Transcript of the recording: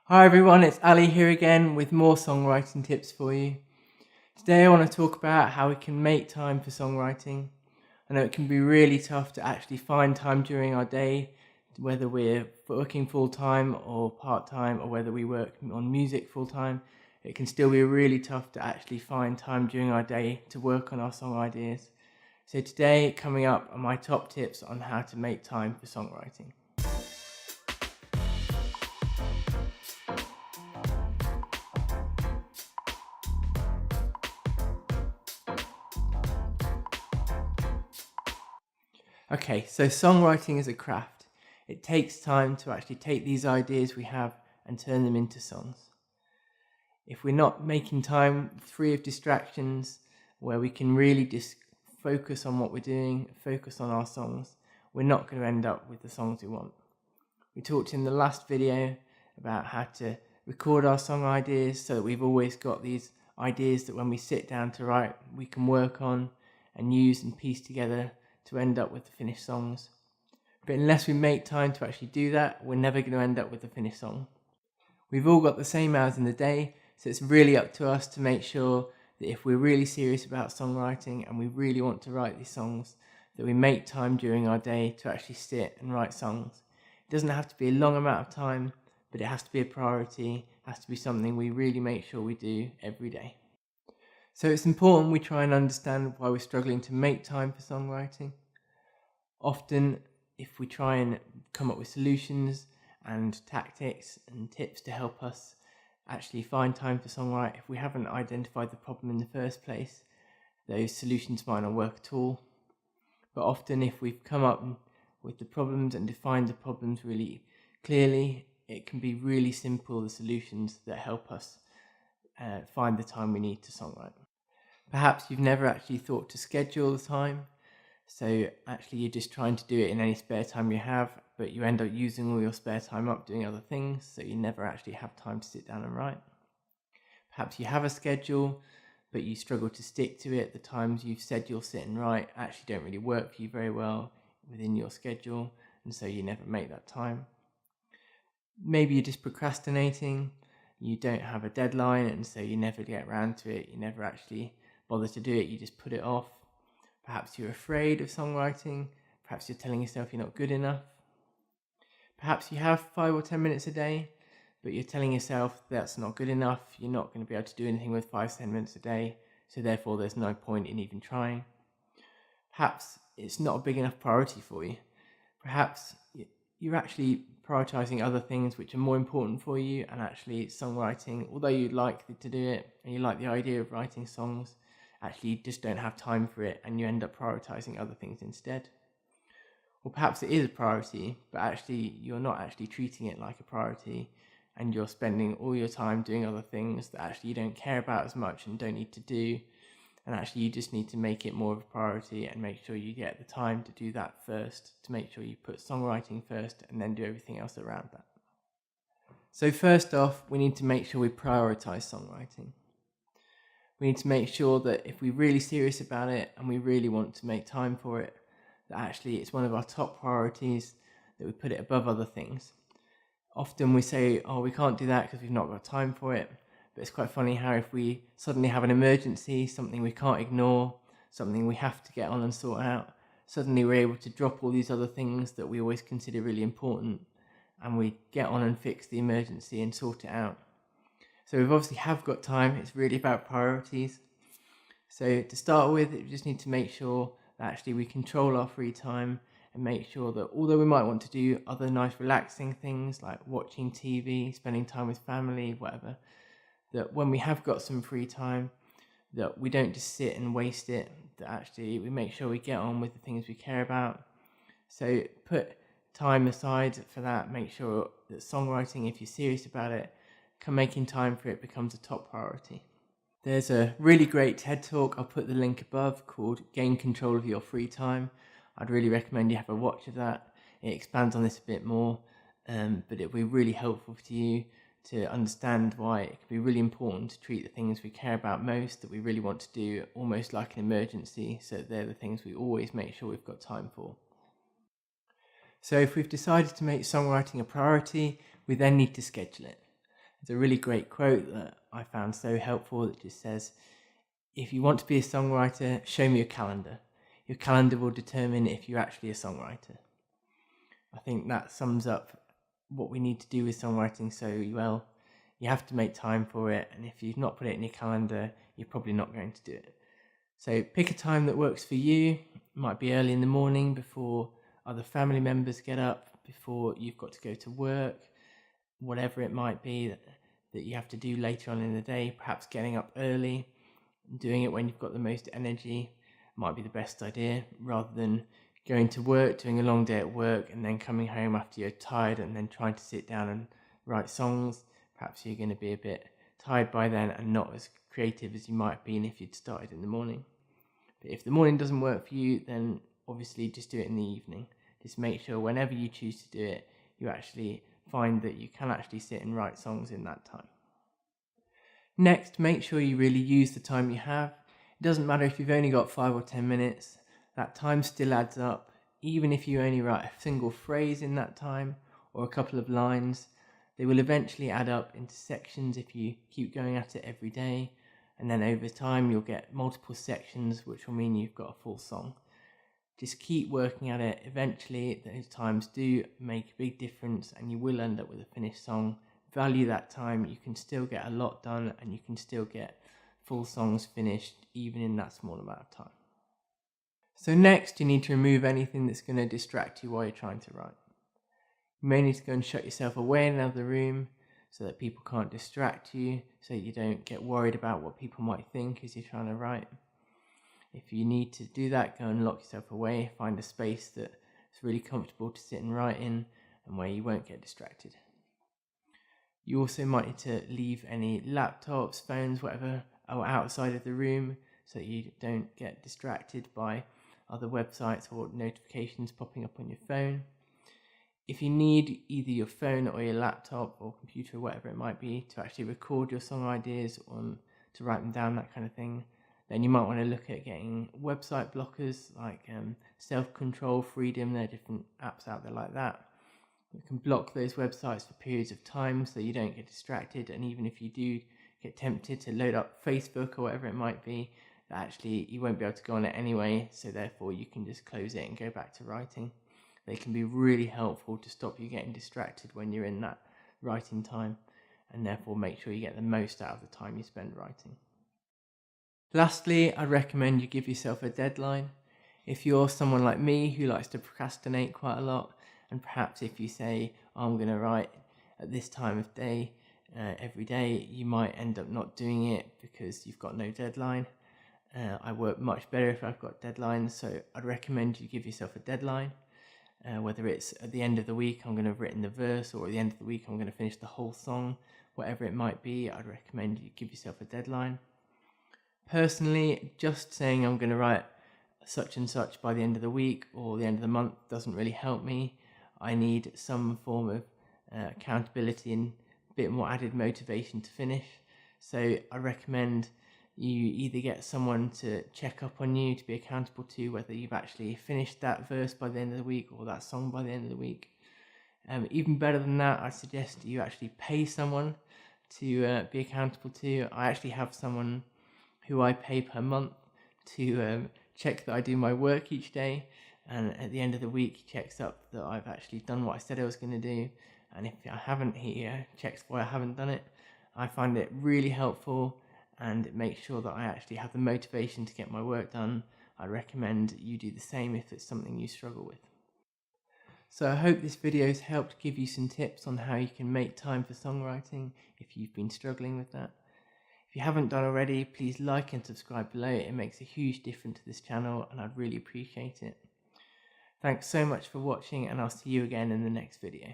Hi everyone, it's Ali here again with more songwriting tips for you. Today I want to talk about how we can make time for songwriting. I know it can be really tough to actually find time during our day, whether we're working full-time or part-time, or whether we work on music full-time. It can still be really tough to actually find time during our day to work on our song ideas. So today, coming up are my top tips on how to make time for songwriting. Okay, so songwriting is a craft. It takes time to actually take these ideas we have and turn them into songs. If we're not making time free of distractions, where we can really just focus on what we're doing, focus on our songs, we're not going to end up with the songs we want. We talked in the last video about how to record our song ideas so that we've always got these ideas that when we sit down to write, we can work on and use and piece together to end up with the finished songs. But unless we make time to actually do that, we're never going to end up with a finished song. We've all got the same hours in the day, so it's really up to us to make sure that if we're really serious about songwriting and we really want to write these songs, that we make time during our day to actually sit and write songs. It doesn't have to be a long amount of time, but it has to be a priority, it has to be something we really make sure we do every day. So it's important we try and understand why we're struggling to make time for songwriting. Often, if we try and come up with solutions and tactics and tips to help us actually find time for songwriting, if we haven't identified the problem in the first place, those solutions might not work at all. But often, if we've come up with the problems and defined the problems really clearly, it can be really simple, the solutions that help us find the time we need to songwrite. Perhaps you've never actually thought to schedule the time, so actually you're just trying to do it in any spare time you have, but you end up using all your spare time up doing other things, so you never actually have time to sit down and write. Perhaps you have a schedule, but you struggle to stick to it. The times you've said you'll sit and write actually don't really work for you very well within your schedule, and so you never make that time. Maybe you're just procrastinating, you don't have a deadline, and so you never get around to it, you never actually bother to do it, you just put it off. Perhaps you're afraid of songwriting, perhaps you're telling yourself you're not good enough. Perhaps you have 5 or 10 minutes a day, but you're telling yourself that's not good enough, you're not going to be able to do anything with 5 to 10 minutes a day, so therefore there's no point in even trying. Perhaps it's not a big enough priority for you. Perhaps you're actually prioritizing other things which are more important for you, and actually songwriting, although you like to do it and you like the idea of writing songs, actually you just don't have time for it and you end up prioritizing other things instead. Or perhaps it is a priority, but actually you're not actually treating it like a priority, and you're spending all your time doing other things that actually you don't care about as much and don't need to do, and actually you just need to make it more of a priority and make sure you get the time to do that first, to make sure you put songwriting first and then do everything else around that. So first off, we need to make sure we prioritize songwriting. We need to make sure that if we're really serious about it and we really want to make time for it, that actually it's one of our top priorities, that we put it above other things. Often we say, oh, we can't do that because we've not got time for it. But it's quite funny how if we suddenly have an emergency, something we can't ignore, something we have to get on and sort out, suddenly we're able to drop all these other things that we always consider really important, and we get on and fix the emergency and sort it out. So we obviously have got time. It's really about priorities. So to start with, we just need to make sure that actually we control our free time and make sure that although we might want to do other nice relaxing things like watching TV, spending time with family, whatever, that when we have got some free time, that we don't just sit and waste it, that actually we make sure we get on with the things we care about. So put time aside for that, make sure that songwriting, if you're serious about it, making time for it becomes a top priority. There's a really great TED Talk, I'll put the link above, called Gain Control of Your Free Time. I'd really recommend you have a watch of that. It expands on this a bit more, but it'll be really helpful to you to understand why it can be really important to treat the things we care about most, that we really want to do, almost like an emergency, so they're the things we always make sure we've got time for. So if we've decided to make songwriting a priority, we then need to schedule it. There's a really great quote that I found so helpful that just says, if you want to be a songwriter, show me your calendar. Your calendar will determine if you're actually a songwriter. I think that sums up what we need to do with songwriting so well. You have to make time for it, and if you've not put it in your calendar, you're probably not going to do it. So pick a time that works for you. It might be early in the morning before other family members get up, before you've got to go to work, whatever it might be that you have to do later on in the day. Perhaps getting up early, doing it when you've got the most energy might be the best idea, rather than going to work, doing a long day at work, and then coming home after you're tired and then trying to sit down and write songs. Perhaps you're going to be a bit tired by then and not as creative as you might have been if you'd started in the morning. But if the morning doesn't work for you, then obviously just do it in the evening. Just make sure whenever you choose to do it, you actually find that you can actually sit and write songs in that time. Next, make sure you really use the time you have. It doesn't matter if you've only got 5 or 10 minutes, that time still adds up. Even if you only write a single phrase in that time or a couple of lines, they will eventually add up into sections if you keep going at it every day. And then over time, you'll get multiple sections, which will mean you've got a full song. Just keep working at it. Eventually, those times do make a big difference and you will end up with a finished song. Value that time. You can still get a lot done and you can still get full songs finished even in that small amount of time. So next, you need to remove anything that's going to distract you while you're trying to write. You may need to go and shut yourself away in another room so that people can't distract you, so you don't get worried about what people might think as you're trying to write. If you need to do that, go and lock yourself away. Find a space that's really comfortable to sit and write in and where you won't get distracted. You also might need to leave any laptops, phones, whatever, outside of the room so that you don't get distracted by other websites or notifications popping up on your phone. If you need either your phone or your laptop or computer, whatever it might be, to actually record your song ideas or to write them down, that kind of thing, then you might want to look at getting website blockers like Self-Control, Freedom. There are different apps out there like that. You can block those websites for periods of time so you don't get distracted, and even if you do get tempted to load up Facebook or whatever it might be, actually you won't be able to go on it anyway, so therefore you can just close it and go back to writing. They can be really helpful to stop you getting distracted when you're in that writing time, and therefore make sure you get the most out of the time you spend writing. Lastly, I'd recommend you give yourself a deadline. If you're someone like me who likes to procrastinate quite a lot, and perhaps if you say, I'm going to write at this time of day every day, you might end up not doing it because you've got no deadline. I work much better if I've got deadlines, so I'd recommend you give yourself a deadline. Whether it's at the end of the week I'm going to have written the verse, or at the end of the week I'm going to finish the whole song, whatever it might be, I'd recommend you give yourself a deadline. Personally, just saying I'm going to write such and such by the end of the week or the end of the month doesn't really help me. I need some form of accountability and a bit more added motivation to finish. So I recommend you either get someone to check up on you to be accountable to whether you've actually finished that verse by the end of the week or that song by the end of the week. Even better than that, I suggest you actually pay someone to be accountable to. I actually have someone who I pay per month to check that I do my work each day, and at the end of the week he checks up that I've actually done what I said I was going to do, and if I haven't, he checks why I haven't done it. I find it really helpful, and it makes sure that I actually have the motivation to get my work done. I recommend you do the same if it's something you struggle with. So I hope this video has helped give you some tips on how you can make time for songwriting if you've been struggling with that. If you haven't done already, please like and subscribe below. It makes a huge difference to this channel and I'd really appreciate it. Thanks so much for watching, and I'll see you again in the next video.